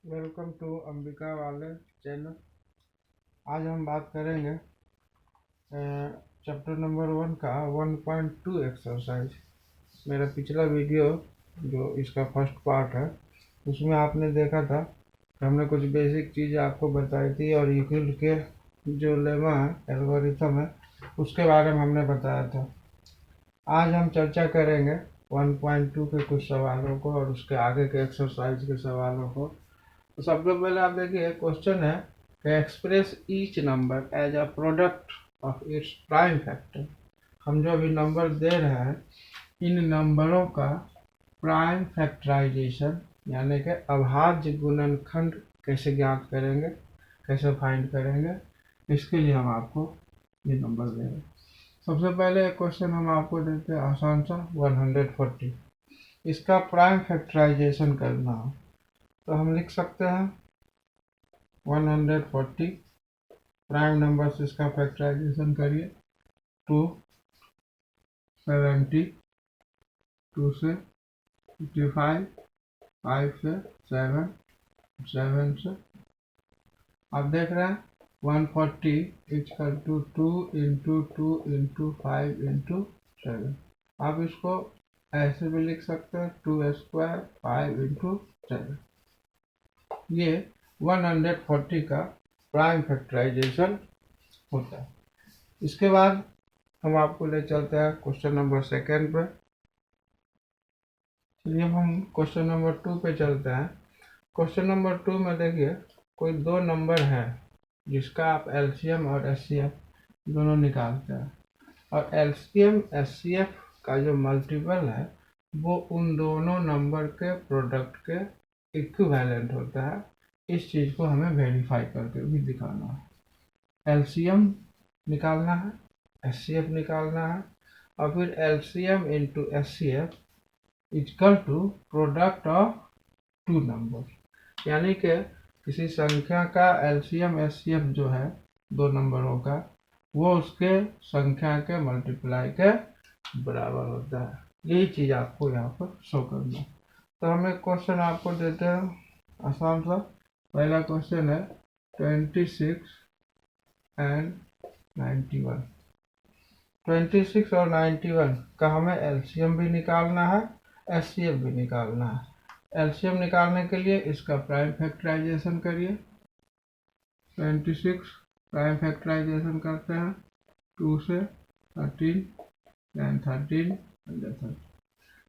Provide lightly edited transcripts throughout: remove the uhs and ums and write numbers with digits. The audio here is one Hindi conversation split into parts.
वेलकम टू अंबिका वाले चैनल। आज हम बात करेंगे चैप्टर नंबर 1 का 1.2 एक्सरसाइज। मेरा पिछला वीडियो जो इसका फर्स्ट पार्ट है उसमें आपने देखा था कि हमने कुछ बेसिक चीज़ें आपको बताई थी और यूक्लिड के जो लेमा है, एल्गोरिथम है, उसके बारे में हमने बताया था। आज हम चर्चा करेंगे 1.2 के कुछ सवालों को और उसके आगे के एक्सरसाइज के सवालों को। तो सबसे पहले आप देखिए, क्वेश्चन है कि express each number as a product of its prime factor. हम जो अभी नंबर दे रहे हैं, इन नंबरों का प्राइम फैक्टराइजेशन यानी कि अभाज्य गुणनखंड कैसे ज्ञात करेंगे, कैसे फाइंड करेंगे, इसके लिए हम आपको ये नंबर दे रहे हैं। सबसे पहले एक क्वेश्चन हम आपको देते हैं आसान सा, 140। इसका प्राइम फैक्टराइजेशन करना हो तो हम लिख सकते हैं 140 प्राइम नंबर से इसका फैक्टराइजेशन करिए। 270, 2 से 55, 5 से 7, 7 से आप देख रहे हैं 140 equal to 2 into 2 into 5 into 7। आप इसको ऐसे भी लिख सकते हैं 2 स्क्वायर 5 इंटू 7। ये 140 का प्राइम फैक्टराइजेशन होता है। इसके बाद हम आपको ले चलते हैं क्वेश्चन नंबर 2 पे। चलिए अब हम क्वेश्चन नंबर 2 पे चलते हैं। क्वेश्चन नंबर 2 में देखिए, कोई दो नंबर है जिसका आप एलसीएम और एचसीएफ दोनों निकालते हैं, और एलसीएम एचसीएफ का जो मल्टीपल है वो उन दोनों नंबर के प्रोडक्ट के इक्विवेलेंट होता है। इस चीज़ को हमें वेरीफाई करके भी दिखाना है। एलसीएम निकालना है, एचसीएफ निकालना है, और फिर LCM into HCF equal to product of two number, यानी कि किसी संख्या का एलसीएम एचसीएफ जो है दो नंबरों का, वो उसके संख्या के मल्टीप्लाई के बराबर होता है। यही चीज़ आपको यहाँ पर शो करना है। तो हम एक क्वेश्चन आपको देते हैं आसान सा। पहला क्वेश्चन है 26 एंड 91। 26 और 91 का हमें एलसीएम भी निकालना है, एचसीएफ भी निकालना है। एलसीएम निकालने के लिए इसका प्राइम फैक्टराइजेशन करिए। 26 प्राइम फैक्टराइजेशन करते हैं 2 से 13, then 13 and 13,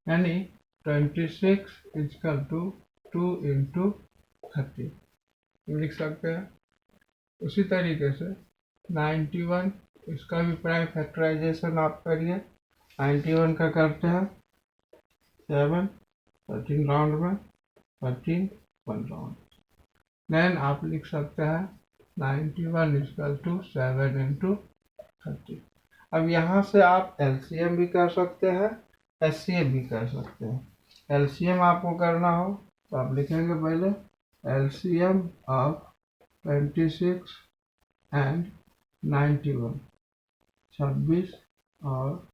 यानी 26 इक्वल टू 2 इंटू 30 लिख सकते हैं। उसी तरीके से 91, इसका भी प्राइम फैक्टराइजेशन आप करिए। 91 का करते हैं 7, 13 राउंड में, 13 1 राउंड। देन आप लिख सकते हैं 91 इक्वल टू 7 इंटू 30। अब यहाँ से आप एलसीएम भी कर सकते हैं, एचसीएफ भी कर सकते हैं। एलसीएम आपको करना हो तो आप लिखेंगे पहले एलसीएम ऑफ 26 एंड 91, 26 और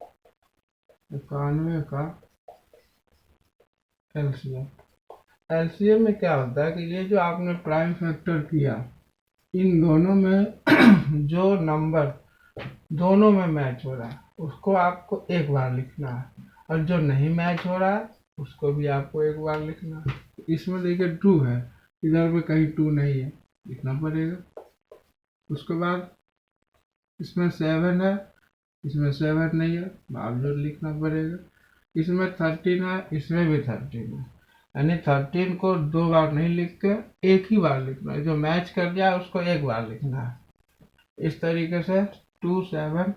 91 का एलसीएम। एलसीएम में क्या होता है कि ये जो आपने प्राइम फैक्टर किया, इन दोनों में जो नंबर दोनों में मैच हो रहा है उसको आपको एक बार लिखना है, और जो नहीं मैच हो रहा है उसको भी आपको एक बार लिखना है। इसमें देखिए 2 है, इधर में कहीं 2 नहीं है, लिखना पड़ेगा। उसके बाद इसमें 7 है, इसमें 7 नहीं है, बावजूद लिखना पड़ेगा। इसमें 13 है, इसमें भी 13 है, यानी 13 को दो बार नहीं लिख के एक ही बार लिखना है। जो मैच कर जाए उसको एक बार लिखना है। इस तरीके से 2 7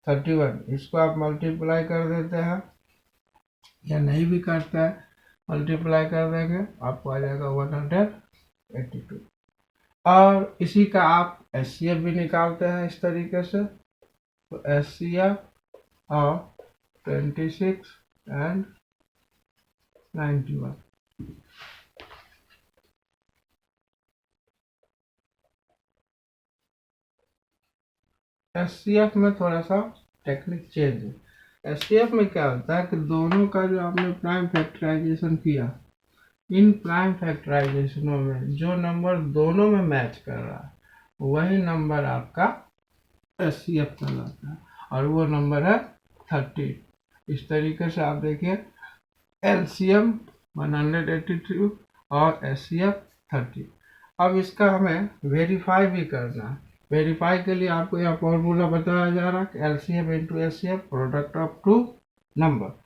31, इसको आप मल्टीप्लाई कर देते हैं, या नहीं भी करता है मल्टीप्लाई कर देंगे आपको आ जाएगा 182। और इसी का आप एचसीएफ भी निकालते हैं इस तरीके से। तो एचसीएफ ऑफ 26 एंड 91। एचसीएफ में थोड़ा सा टेक्निक चेंज है। एचसीएफ में क्या होता है कि दोनों का जो आपने प्राइम फैक्टराइजेशन किया, इन प्राइम फैक्टराइजेशनों में जो नंबर दोनों में मैच कर रहा है वही नंबर आपका एचसीएफ कहलाता है, और वो नंबर है 30। इस तरीके से आप देखिए एलसीएम 182 और एचसीएफ 30। अब इसका हमें वेरीफाई भी करना है। वेरीफाई के लिए आपको यह फॉर्मूला बताया जा रहा है कि LCM into HCF product of two number.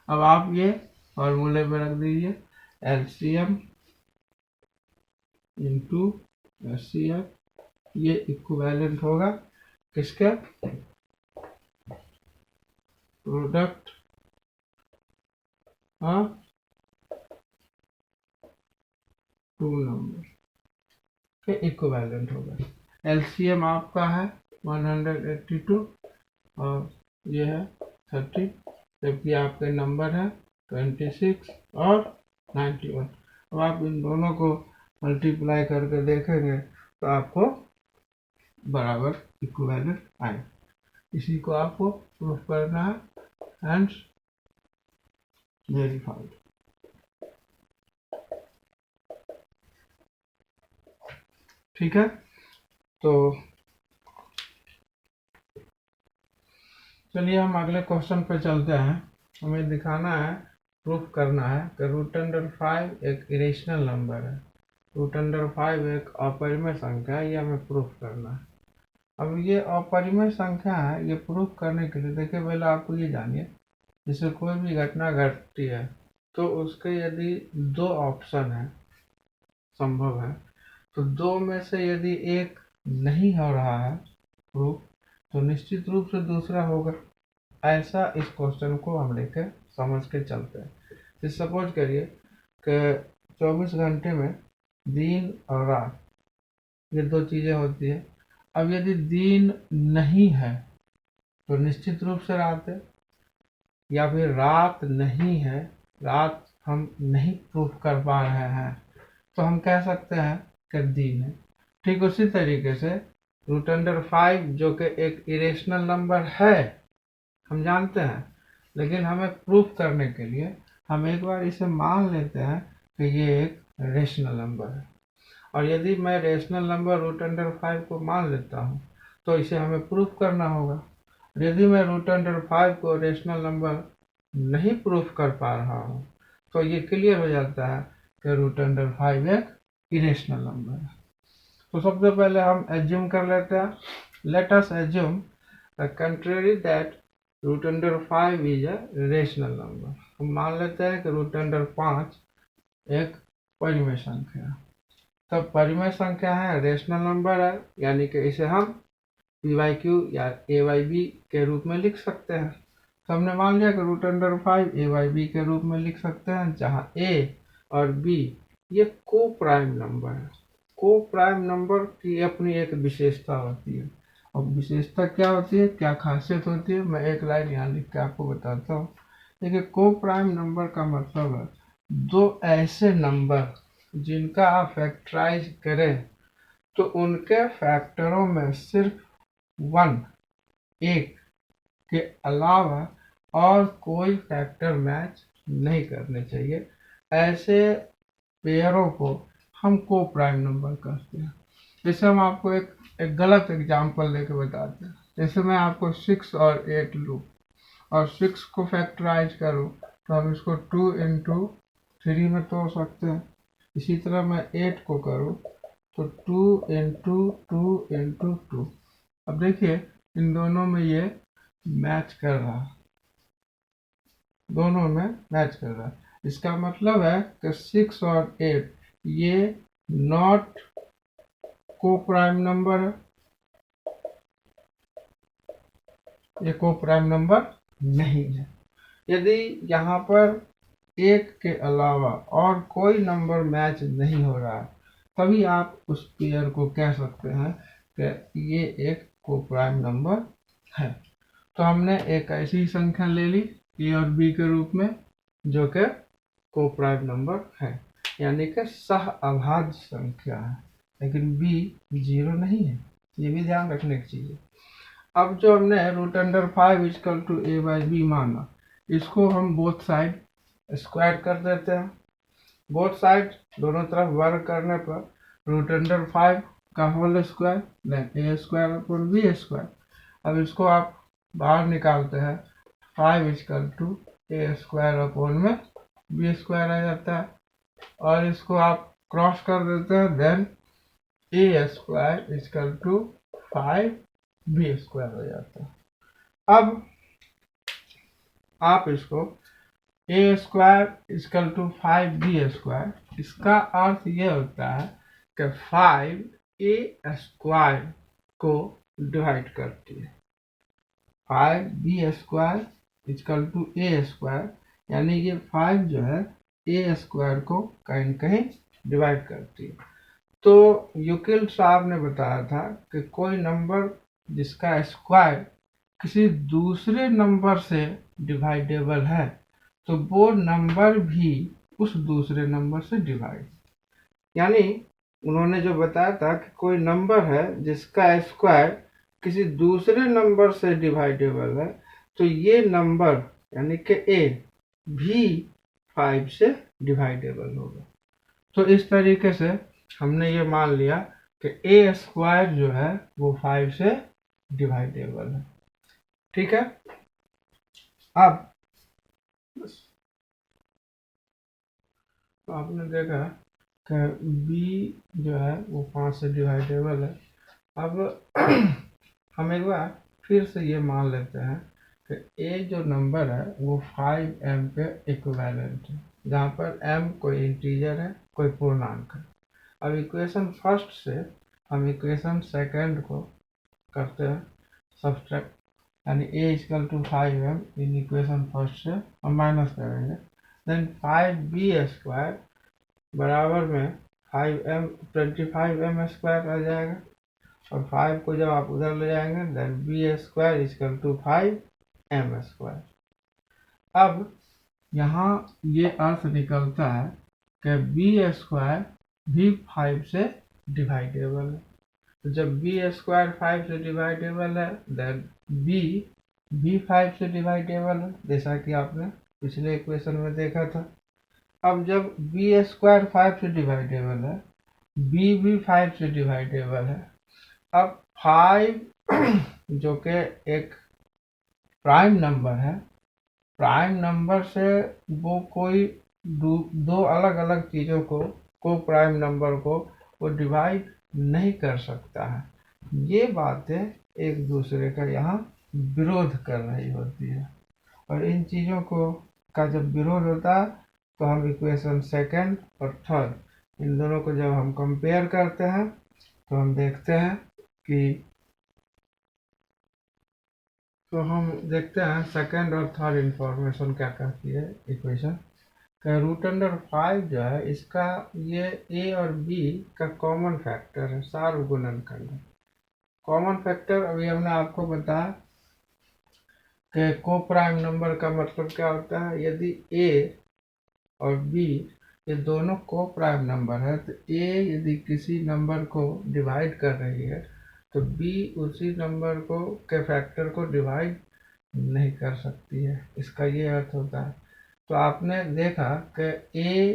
अब आप ये फॉर्मूले में रख दीजिए एलसीएम इंटू एचसीएफ, ये इक्विवेलेंट होगा किसके, प्रोडक्ट ऑफ टू नंबर के इक्विवेलेंट होगा। एलसीएम आपका है 182 और ये है 30, जबकि आपके नंबर है 26 और 91। अब आप इन दोनों को मल्टीप्लाई करके देखेंगे तो आपको बराबर इक्विवेलेंट आए। इसी को आपको प्रूफ करना है, हेंस वेरीफाइड। ठीक है, तो चलिए हम अगले क्वेश्चन पे चलते हैं। हमें दिखाना है, प्रूफ करना है कि रूट अंडर 5 एक इरेशनल नंबर है। रूट अंडर 5 एक अपरिमेय संख्या है, ये हमें प्रूफ करना है। अब ये अपरिमेय संख्या है, ये प्रूफ करने के लिए देखिए पहले आपको ये जानिए, जैसे कोई भी घटना घटती है तो उसके यदि दो ऑप्शन है, संभव है, तो दो में से यदि एक नहीं हो रहा है प्रूफ, तो निश्चित रूप से दूसरा होगा। ऐसा इस क्वेश्चन को हम लेकर समझ के चलते हैं। तो सपोज करिए कि 24 घंटे में दिन और रात ये दो चीज़ें होती है। अब यदि दिन नहीं है तो निश्चित रूप से रात है, या फिर रात नहीं है, रात हम नहीं प्रूफ कर पा रहे हैं, तो हम कह सकते हैं कि दिन है। ठीक उसी तरीके से रूट अंडर 5 जो कि एक इरेशनल नंबर है हम जानते हैं, लेकिन हमें प्रूफ करने के लिए हम एक बार इसे मान लेते हैं कि ये एक रेशनल नंबर है। और यदि मैं रेशनल नंबर रूट अंडर 5 को मान लेता हूँ तो इसे हमें प्रूफ करना होगा। यदि मैं रूट अंडर 5 को रेशनल नंबर नहीं प्रूफ कर पा रहा हूँ तो ये क्लियर हो जाता है कि रूट अंडर 5 एक इरेशनल नंबर है। तो सबसे पहले हम एज्यूम कर लेते हैं, let us assume the contrary that root under 5 is a rational number. हम मान लेते हैं कि रूट अंडर 5 एक परिमेय संख्या है। तब परिमेय संख्या है, रेशनल नंबर है, यानी कि इसे हम पी वाई क्यू या ए वाई बी के रूप में लिख सकते हैं। तो हमने मान लिया कि रूट अंडर 5 ए वाई बी के रूप में लिख सकते हैं, जहाँ ए और बी ये को प्राइम नंबर है। को प्राइम नंबर की अपनी एक विशेषता होती है। और विशेषता क्या होती है, क्या खासियत होती है, मैं एक लाइन यहाँ लिख के आपको बताता हूँ। देखिए को प्राइम नंबर का मतलब है दो ऐसे नंबर जिनका आप फैक्टराइज करें तो उनके फैक्टरों में सिर्फ एक के अलावा और कोई फैक्टर मैच नहीं करने चाहिए। ऐसे पेयरों को हम को प्राइम नंबर कहते हैं। जैसे हम आपको एक गलत एग्जांपल लेके बताते हैं। जैसे मैं आपको 6 और 8 लूँ और 6 को फैक्टराइज करूँ तो हम इसको 2 इंटू 3 में तोड़ सकते हैं। इसी तरह मैं 8 को करूँ तो 2 इंटू 2 इंटू 2। अब देखिए इन दोनों में ये मैच कर रहा है, दोनों में मैच कर रहा है। इसका मतलब है कि 6 और 8 ये नॉट को प्राइम नंबर है, ये को प्राइम नंबर नहीं है। यदि यहाँ पर एक के अलावा और कोई नंबर मैच नहीं हो रहा है तभी आप उस पेयर को कह सकते हैं कि ये एक को प्राइम नंबर है। तो हमने एक ऐसी संख्या ले ली ए और बी के रूप में जो कि को प्राइम नंबर है, यानी कि सह अभाज्य संख्या है, लेकिन बी 0 नहीं है, ये भी ध्यान रखने की चीज़ है। अब जो हमने root under 5 equal to a by b माना, इसको हम बोथ साइड स्क्वायर कर देते हैं। बोथ साइड दोनों तरफ वर्क करने पर रूट अंडर 5 का whole square then A square upon B square. अब इसको आप बाहर निकालते हैं 5 equal to A square upon में बी स्क्वायर आ जाता है, और इसको आप क्रॉस कर देते हैं, then A square equal to 5 B square हो जाता है। अब आप इसको A square equal to 5 B square, इसका अर्थ ये होता है कि 5 ए स्क्वायर को डिवाइड करती है। 5 B square equal to A square, यानी ये 5 जो है ए स्क्वायर को कहीं न कहीं डिवाइड करती है। तो यूक्लिड साहब ने बताया था कि कोई नंबर जिसका स्क्वायर किसी दूसरे नंबर से डिवाइडेबल है तो वो नंबर भी उस दूसरे नंबर से डिवाइड, यानी उन्होंने जो बताया था कि कोई नंबर है जिसका स्क्वायर किसी दूसरे नंबर से डिवाइडेबल है तो ये नंबर यानी कि ए भी 5 से डिवाइडेबल होगा। तो इस तरीके से हमने ये मान लिया कि ए स्क्वायर जो है वो 5 से डिवाइडेबल है। ठीक है, अब तो आपने देखा कि बी जो है वो 5 से डिवाइडेबल है। अब हम एक बार फिर से ये मान लेते हैं कि ए जो नंबर है वो 5m के इक्विवेलेंट है, जहाँ पर m कोई इंटीजर है, कोई पूर्णांक है। अब इक्वेशन फर्स्ट से हम इक्वेशन सेकंड को करते हैं सब्सट्रैक्ट, यानी a equal to 5m in equation first से हम माइनस करेंगे, देन 5b स्क्वायर बराबर में 5m 25m स्क्वायर आ जाएगा, और 5 को जब आप उधर ले जाएंगे then b square equal to 5m square. अब यहाँ ये अर्थ निकलता है कि b स्क्वायर भी 5 से डिवाइडेबल है। तो जब b स्क्वायर 5 से डिवाइडेबल है देन b भी 5 से डिवाइडेबल है, जैसा कि आपने पिछले इक्वेशन में देखा था। अब जब b स्क्वायर 5 से डिवाइडेबल है, b भी 5 से डिवाइडेबल है। अब 5 जो कि एक प्राइम नंबर है, प्राइम नंबर से वो कोई दो अलग अलग चीज़ों को प्राइम नंबर को वो डिवाइड नहीं कर सकता है। ये बातें एक दूसरे का यहाँ विरोध कर रही होती है, और इन चीज़ों को का जब विरोध होता है तो हम इक्वेशन सेकंड और थर्ड इन दोनों को जब हम कंपेयर करते हैं तो हम देखते हैं कि सेकंड और थर्ड इंफॉर्मेशन क्या कहती है इक्वेशन का। रूट अंडर 5 जो है इसका ये ए और बी का कॉमन फैक्टर है, सार्वगुणनखंड है। कॉमन फैक्टर अभी हमने आपको बताया कि को प्राइम नंबर का मतलब क्या होता है। यदि ए और बी ये दोनों को प्राइम नंबर है तो ए यदि किसी नंबर को डिवाइड कर रही है तो बी उसी नंबर को के फैक्टर को डिवाइड नहीं कर सकती है, इसका ये अर्थ होता है। तो आपने देखा कि ए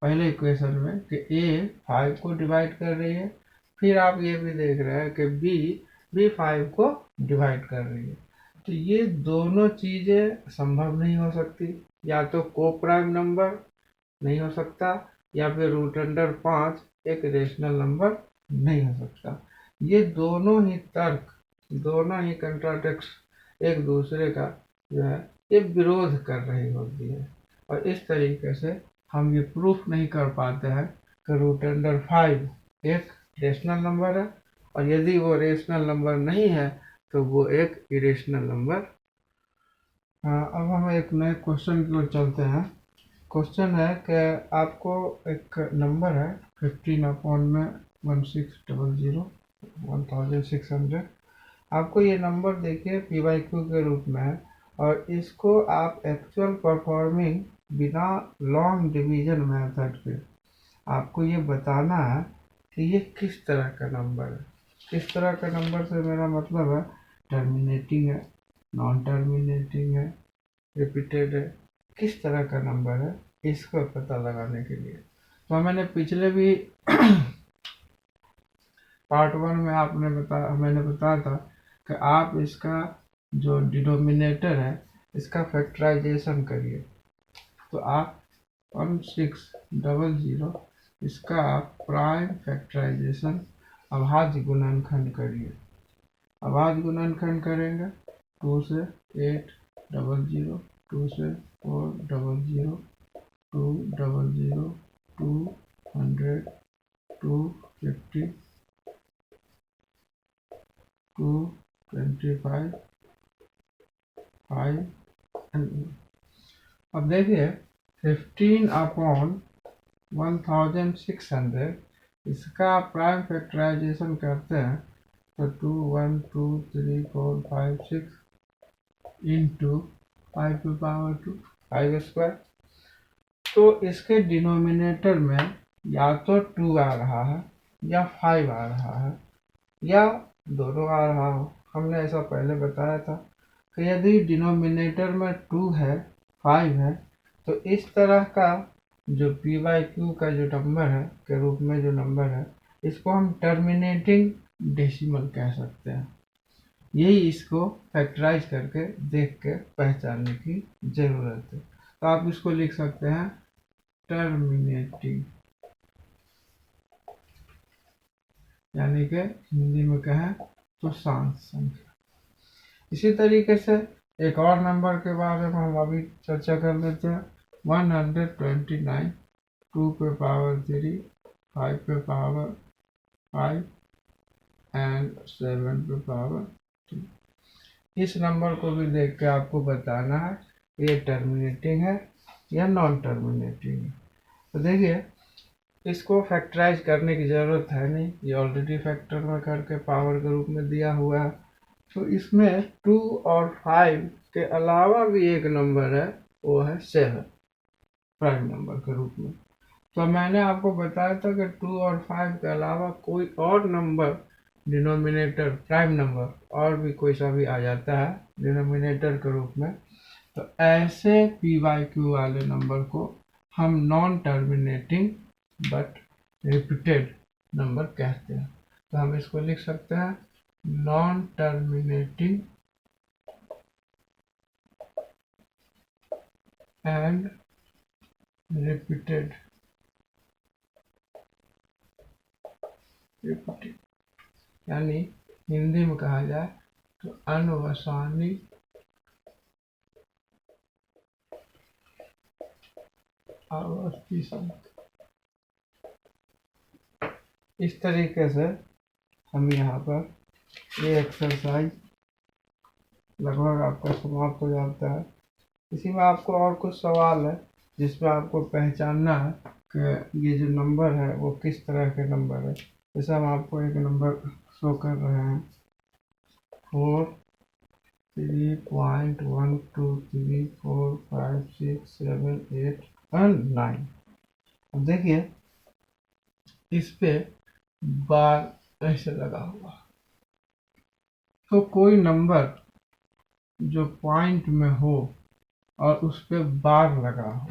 पहले इक्वेशन में कि ए 5 को डिवाइड कर रही है, फिर आप ये भी देख रहे हैं कि बी भी 5 को डिवाइड कर रही है। तो ये दोनों चीज़ें संभव नहीं हो सकती, या तो को प्राइम नंबर नहीं हो सकता या फिर रूट अंडर 5 एक रेशनल नंबर नहीं हो सकता। ये दोनों ही तर्क, दोनों ही कंट्राडिक्शन एक दूसरे का जो है ये विरोध कर रही होती है, और इस तरीके से हम ये प्रूफ नहीं कर पाते हैं कि रूट अंडर 5 एक रेशनल नंबर है, और यदि वो रेशनल नंबर नहीं है तो वो एक इरेशनल नंबर। अब हम एक नए क्वेश्चन की ओर चलते हैं। क्वेश्चन है कि आपको एक नंबर है 15/1600 आपको ये नंबर देखिए पी बाई क्यू के रूप में है, और इसको आप एक्चुअल परफॉर्मिंग बिना लॉन्ग डिवीजन मेथड के आपको ये बताना है कि ये किस तरह का नंबर है। किस तरह का नंबर से मेरा मतलब है टर्मिनेटिंग है, नॉन टर्मिनेटिंग है, रिपीटेड है, किस तरह का नंबर है इसको पता लगाने के लिए तो मैंने पिछले भी पार्ट 1 में मैंने बताया था कि आप इसका जो डिनोमिनेटर है इसका फैक्टराइजेशन करिए। तो आप 1600 इसका आप प्राइम फैक्टराइजेशन अभाज्य गुणनखंड करिए। अभाज्य गुणनखंड करेंगे 2 से 800, 2 से 400, 200, 200, 250, 225, 5 एंड। अब देखिए 15/1600 इसका प्राइम फैक्टराइजेशन करते हैं तो 2 1 2 3 4 5 6 इंटू 5 स्क्वायर। तो इसके डिनोमिनेटर में या तो 2 आ रहा है या 5 आ रहा है या दोनों आ रहा हो। हमने ऐसा पहले बताया था कि यदि डिनोमिनेटर में 2 है 5 है तो इस तरह का जो p/q का जो नंबर है के रूप में जो नंबर है इसको हम टर्मिनेटिंग डेसिमल कह सकते हैं। यही इसको फैक्टराइज करके देख के पहचानने की जरूरत है। तो आप इसको लिख सकते हैं टर्मिनेटिंग, यानी कि हिंदी में कहें तो शांत संख्या। इसी तरीके से एक और नंबर के बारे में हम अभी चर्चा कर लेते हैं। 129 2 पे पावर 3 5 पे पावर 5 एंड 7 पे पावर 2। इस नंबर को भी देख के आपको बताना है ये टर्मिनेटिंग है या नॉन टर्मिनेटिंग है। तो देखिए इसको फैक्टराइज करने की ज़रूरत है नहीं, ये ऑलरेडी फैक्टर में करके पावर के रूप में दिया हुआ है। तो इसमें 2 और 5 के अलावा भी एक नंबर है, वो है 7 प्राइम नंबर के रूप में। तो मैंने आपको बताया था कि 2 और 5 के अलावा कोई और नंबर डिनोमिनेटर प्राइम नंबर और भी कोई सा भी आ जाता है डिनोमिनेटर के रूप में, तो ऐसे p/q वाले नंबर को हम non terminating but repeated number कहते हैं। तो हम इसको लिख सकते हैं नॉन टर्मिनेटिंग एंड रिपीटेड यानी हिंदी में कहा जाए तो अनवसानी आवर्ती संख्या। इस तरीके से हम यहाँ पर ये एक्सरसाइज लगभग आपका समाप्त हो जाता है। इसी में आपको और कुछ सवाल है जिसमें आपको पहचानना है कि ये जो नंबर है वो किस तरह के नंबर है। जैसे हम आपको एक नंबर शो कर रहे हैं 4 3 1 2 3 4 5 6 7 8 और 9। अब देखिए इस पे बार ऐसे लगा हुआ, तो कोई नंबर जो पॉइंट में हो और उस पे बार लगा हो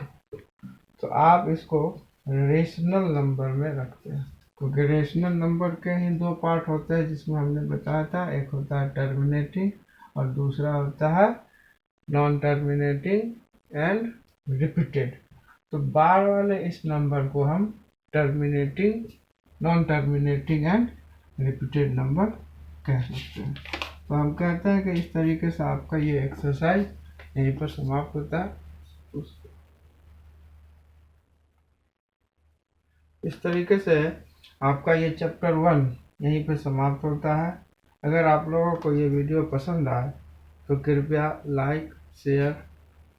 तो आप इसको रेशनल नंबर में रखते हैं, क्योंकि रेशनल नंबर के ही दो पार्ट होते हैं जिसमें हमने बताया था, एक होता है टर्मिनेटिंग और दूसरा होता है नॉन टर्मिनेटिंग एंड रिपीटेड। तो बार वाले इस नंबर को हम terminating, non terminating and repeated number कह सकते हैं। तो हम कहते हैं कि इस तरीके से आपका ये एक्सरसाइज यहीं पर समाप्त होता है। इस तरीके से आपका ये चैप्टर 1 यहीं पर समाप्त होता है। अगर आप लोगों को ये वीडियो पसंद आए तो कृपया लाइक, शेयर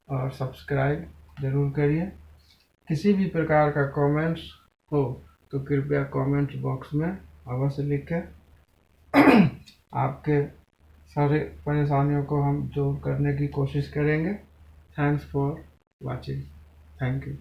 और सब्सक्राइब ज़रूर करिए। किसी भी प्रकार का कमेंट्स हो तो कृपया कमेंट्स बॉक्स में अवश्य लिखें। आपके सारे परेशानियों को हम दूर करने की कोशिश करेंगे। Thanks for watching. Thank you.